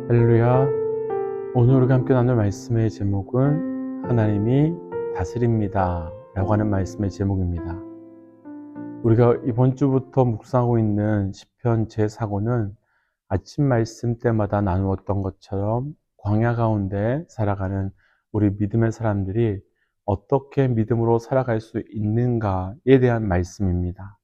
할렐루야. 오늘 우리가 함께 나눌 말씀의 제목은 하나님이 다스립니다 라고 하는 말씀의 제목입니다. 우리가 이번 주부터 묵상하고 있는 시편 제4권은 아침 말씀 때마다 나누었던 것처럼 광야 가운데 살아가는 우리 믿음의 사람들이 어떻게 믿음으로 살아갈 수 있는가에 대한 말씀입니다.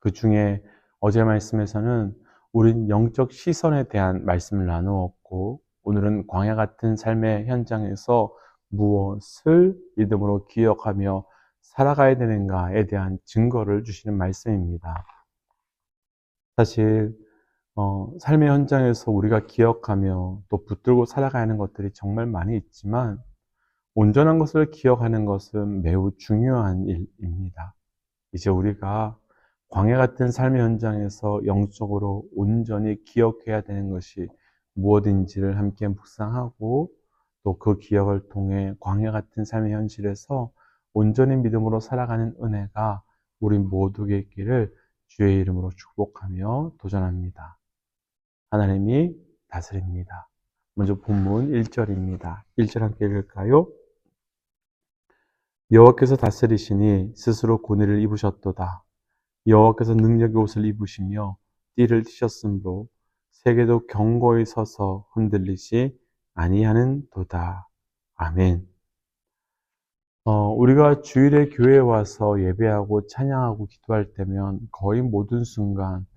그 중에 어제 말씀에서는 우린 영적 시선에 대한 말씀을 나누었고, 오늘은 광야 같은 삶의 현장에서 무엇을 믿음으로 기억하며 살아가야 되는가에 대한 증거를 주시는 말씀입니다. 사실 삶의 현장에서 우리가 기억하며 또 붙들고 살아가야 하는 것들이 정말 많이 있지만, 온전한 것을 기억하는 것은 매우 중요한 일입니다. 이제 우리가 광야 같은 삶의 현장에서 영적으로 온전히 기억해야 되는 것이 무엇인지를 함께 묵상하고, 또 그 기억을 통해 광야 같은 삶의 현실에서 온전히 믿음으로 살아가는 은혜가 우리 모두에게 있기를 주의 이름으로 축복하며 도전합니다. 하나님이 다스립니다. 먼저 본문 1절입니다. 1절 함께 읽을까요? 여호와께서 다스리시니 스스로 고뇌를 입으셨도다. 여호와께서 능력의 옷을 입으시며 띠를 띠셨으므로 세계도 견고히 서서 흔들리지 아니하는 도다. 아멘. 우리가 주일에 교회에 와서 예배하고 찬양하고 기도할 때면 거의 모든 순간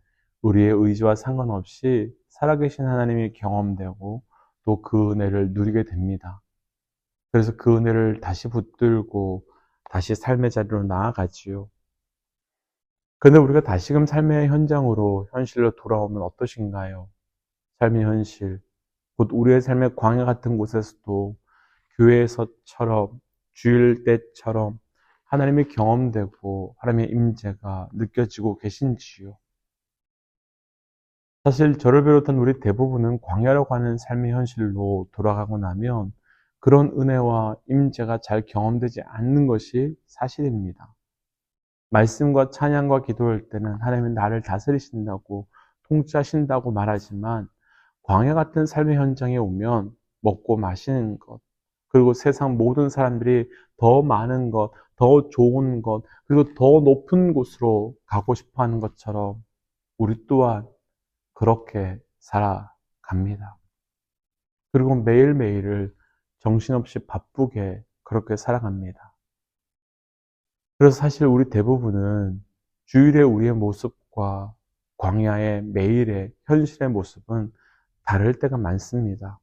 우리의 의지와 상관없이 살아계신 하나님이 경험되고 또 그 은혜를 누리게 됩니다. 그래서 그 은혜를 다시 붙들고 다시 삶의 자리로 나아가지요. 그런데 우리가 다시금 삶의 현장으로, 현실로 돌아오면 어떠신가요? 삶의 현실, 곧 우리의 삶의 광야 같은 곳에서도 교회에서처럼, 주일 때처럼 하나님의 경험되고 하나님의 임재가 느껴지고 계신지요? 사실 저를 비롯한 우리 대부분은 광야라고 하는 삶의 현실로 돌아가고 나면 그런 은혜와 임재가 잘 경험되지 않는 것이 사실입니다. 말씀과 찬양과 기도할 때는 하나님은 나를 다스리신다고, 통치하신다고 말하지만, 광야 같은 삶의 현장에 오면 먹고 마시는 것, 그리고 세상 모든 사람들이 더 많은 것, 더 좋은 것, 그리고 더 높은 곳으로 가고 싶어 하는 것처럼 우리 또한 그렇게 살아갑니다. 그리고 매일매일을 정신없이 바쁘게 그렇게 살아갑니다. 그래서 사실 우리 대부분은 주일의 우리의 모습과 광야의 매일의 현실의 모습은 다를 때가 많습니다.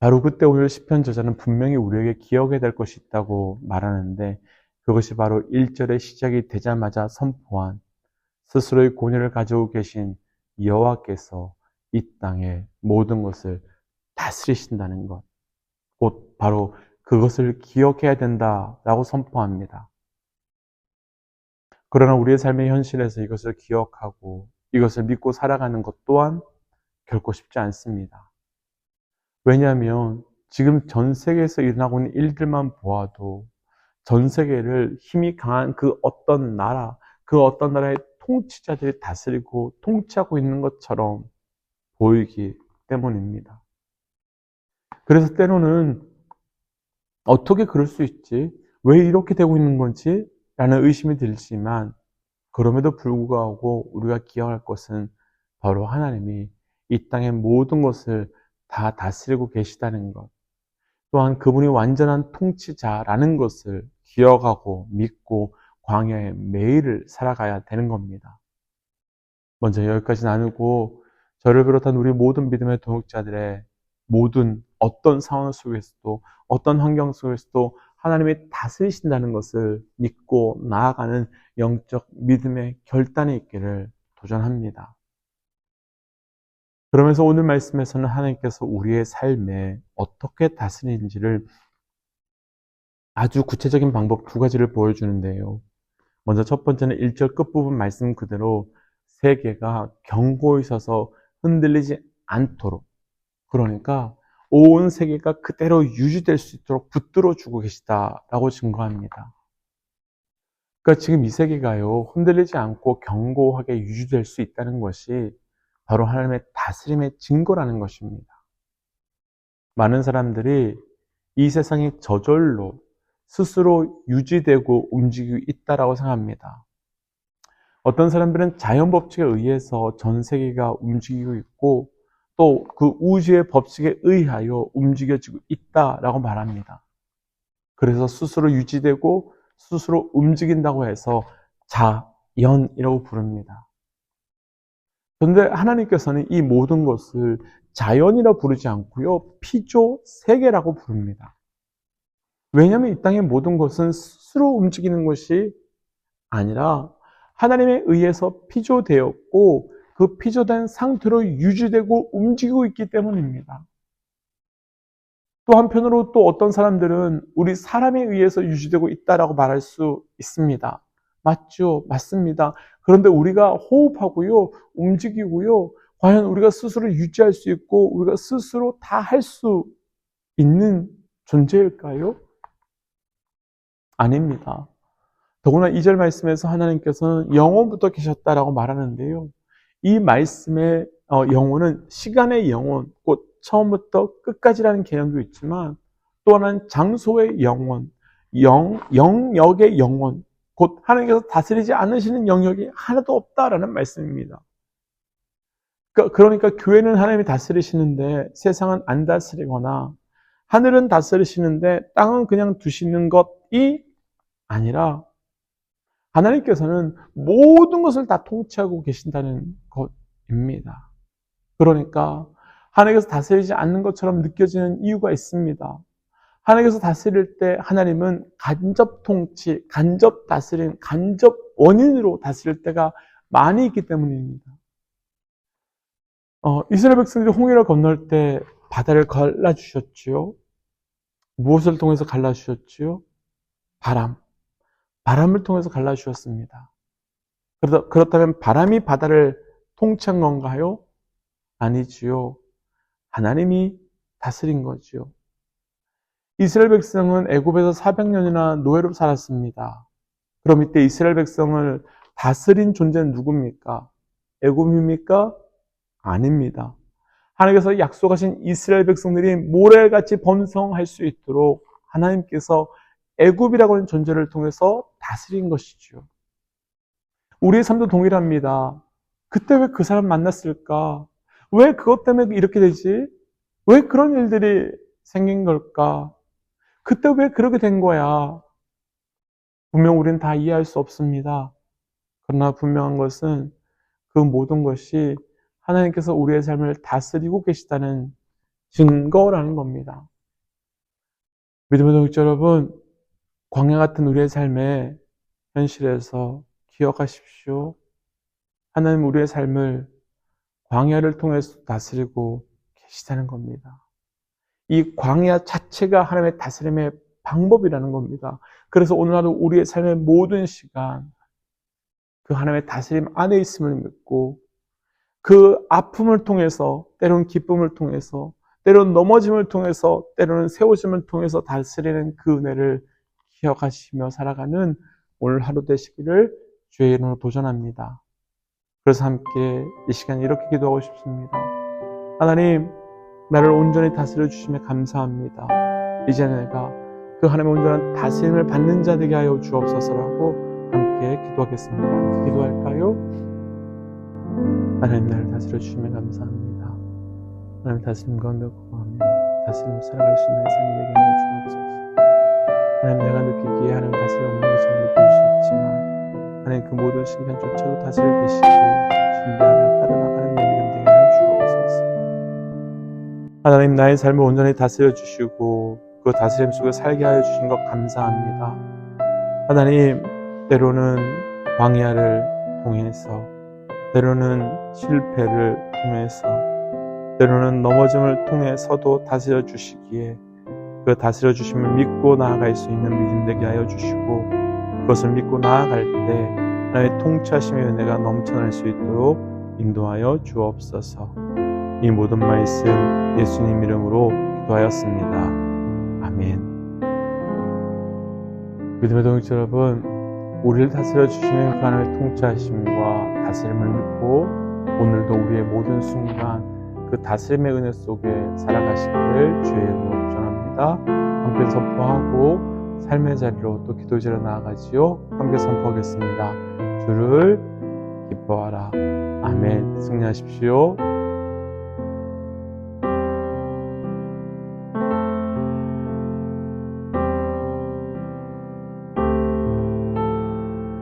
바로 그때 오늘 시편 저자는 분명히 우리에게 기억해야 될 것이 있다고 말하는데, 그것이 바로 1절의 시작이 되자마자 선포한 스스로의 고뇌를 가지고 계신 여호와께서 이 땅의 모든 것을 다스리신다는 것, 곧 바로 그것을 기억해야 된다라고 선포합니다. 그러나 우리의 삶의 현실에서 이것을 기억하고 이것을 믿고 살아가는 것 또한 결코 쉽지 않습니다. 왜냐하면 지금 전 세계에서 일어나고 있는 일들만 보아도 전 세계를 힘이 강한 그 어떤 나라의 통치자들이 다스리고 통치하고 있는 것처럼 보이기 때문입니다. 그래서 때로는 어떻게 그럴 수 있지? 왜 이렇게 되고 있는 건지? 라는 의심이 들지만, 그럼에도 불구하고 우리가 기억할 것은 바로 하나님이 이 땅의 모든 것을 다 다스리고 계시다는 것, 또한 그분이 완전한 통치자라는 것을 기억하고 믿고 광야의 매일을 살아가야 되는 겁니다. 먼저 여기까지 나누고, 저를 비롯한 우리 모든 믿음의 동역자들의 모든 어떤 상황 속에서도, 어떤 환경 속에서도 하나님이 다스리신다는 것을 믿고 나아가는 영적 믿음의 결단이 있기를 도전합니다. 그러면서 오늘 말씀에서는 하나님께서 우리의 삶에 어떻게 다스리는지를 아주 구체적인 방법 두 가지를 보여주는데요. 먼저 첫 번째는 1절 끝부분 말씀 그대로 세계가 견고히 서서 흔들리지 않도록, 그러니까 온 세계가 그대로 유지될 수 있도록 붙들어주고 계시다라고 증거합니다. 그러니까 지금 이 세계가요, 흔들리지 않고 견고하게 유지될 수 있다는 것이 바로 하나님의 다스림의 증거라는 것입니다. 많은 사람들이 이 세상이 저절로 스스로 유지되고 움직이고 있다라고 생각합니다. 어떤 사람들은 자연 법칙에 의해서 전 세계가 움직이고 있고 또 그 우주의 법칙에 의하여 움직여지고 있다라고 말합니다. 그래서 스스로 유지되고 스스로 움직인다고 해서 자연이라고 부릅니다. 그런데 하나님께서는 이 모든 것을 자연이라 부르지 않고요, 피조세계라고 부릅니다. 왜냐하면 이 땅의 모든 것은 스스로 움직이는 것이 아니라 하나님에 의해서 피조되었고 그 피조된 상태로 유지되고 움직이고 있기 때문입니다. 또 한편으로 또 어떤 사람들은 우리 사람에 의해서 유지되고 있다라고 말할 수 있습니다. 맞죠? 맞습니다. 그런데 우리가 호흡하고요, 움직이고요, 과연 우리가 스스로 유지할 수 있고 우리가 스스로 다 할 수 있는 존재일까요? 아닙니다. 더구나 2절 말씀에서 하나님께서는 영원부터 계셨다라고 말하는데요. 이 말씀의 영원은 시간의 영원, 곧 처음부터 끝까지라는 개념도 있지만 또 하나는 장소의 영원, 영역의 영원, 곧 하나님께서 다스리지 않으시는 영역이 하나도 없다라는 말씀입니다. 그러니까 교회는 하나님이 다스리시는데 세상은 안 다스리거나 하늘은 다스리시는데 땅은 그냥 두시는 것이 아니라 하나님께서는 모든 것을 다 통치하고 계신다는 것입니다. 그러니까 하나님께서 다스리지 않는 것처럼 느껴지는 이유가 있습니다. 하나님께서 다스릴 때 하나님은 간접 통치, 간접 다스림, 간접 원인으로 다스릴 때가 많이 있기 때문입니다. 이스라엘 백성들이 홍해를 건널 때 바다를 갈라주셨지요. 무엇을 통해서 갈라주셨지요? 바람을 통해서 갈라주셨습니다. 그렇다면 바람이 바다를 통치한 건가요? 아니지요. 하나님이 다스린 거지요. 이스라엘 백성은 애굽에서 400년이나 노예로 살았습니다. 그럼 이때 이스라엘 백성을 다스린 존재는 누굽니까? 애굽입니까? 아닙니다. 하나님께서 약속하신 이스라엘 백성들이 모래같이 번성할 수 있도록 하나님께서 애굽이라고 하는 존재를 통해서 다스린 것이죠. 우리의 삶도 동일합니다. 그때 왜 그 사람 만났을까? 왜 그것 때문에 이렇게 되지? 왜 그런 일들이 생긴 걸까? 그때 왜 그렇게 된 거야? 분명 우리는 다 이해할 수 없습니다. 그러나 분명한 것은 그 모든 것이 하나님께서 우리의 삶을 다스리고 계시다는 증거라는 겁니다. 믿음의 동역자 여러분, 광야 같은 우리의 삶의 현실에서 기억하십시오. 하나님 우리의 삶을 광야를 통해서 다스리고 계시다는 겁니다. 이 광야 자체가 하나님의 다스림의 방법이라는 겁니다. 그래서 오늘 하루 우리의 삶의 모든 시간 그 하나님의 다스림 안에 있음을 믿고 그 아픔을 통해서 때로는 기쁨을 통해서 때로는 넘어짐을 통해서 때로는 세워짐을 통해서 다스리는 그 은혜를 기억하시며 살아가는 오늘 하루 되시기를 주의 이름으로 도전합니다. 그래서 함께 이 시간 이렇게 기도하고 싶습니다. 하나님, 나를 온전히 다스려 주심에 감사합니다. 이제 내가 그 하나님의 온전한 다스림을 받는 자 되게 하여 주옵소서라고 함께 기도하겠습니다. 기도할까요? 하나님, 나를 다스려 주심에 감사합니다. 하나님 다스림 가운데 거하며 다스림으로 살아갈 수 있는 삶이 되게 하여 주옵소서. 하나님, 내가 느끼기에 하나님 다스림 없는 것처럼 느낄 수 있지만 하나님 그 모든 순간조차도 다스리고 계시기에 준비하며 따라나가는 내 믿음 되게 하여 주옵소서. 하나님, 나의 삶을 온전히 다스려 주시고 그 다스림 속에 살게 하여 주신 것 감사합니다. 하나님, 때로는 광야를 통해서 때로는 실패를 통해서 때로는 넘어짐을 통해서도 다스려 주시기에 그 다스려 주심을 믿고 나아갈 수 있는 믿음 되게 하여 주시고 그것을 믿고 나아갈 때 하나님의 통치하심의 은혜가 넘쳐날 수 있도록 인도하여 주옵소서. 이 모든 말씀 예수님 이름으로 기도하였습니다. 아멘. 믿음의 동역자 여러분, 우리를 다스려 주시는 그 하나님의 통치하심과 다스림을 믿고 오늘도 우리의 모든 순간 그 다스림의 은혜 속에 살아가시기를 주의 이름으로 축원합니다. 함께 선포하고 삶의 자리로 또 기도제로 나아가지요. 함께 선포하겠습니다. 주를 기뻐하라. 아멘. 승리하십시오.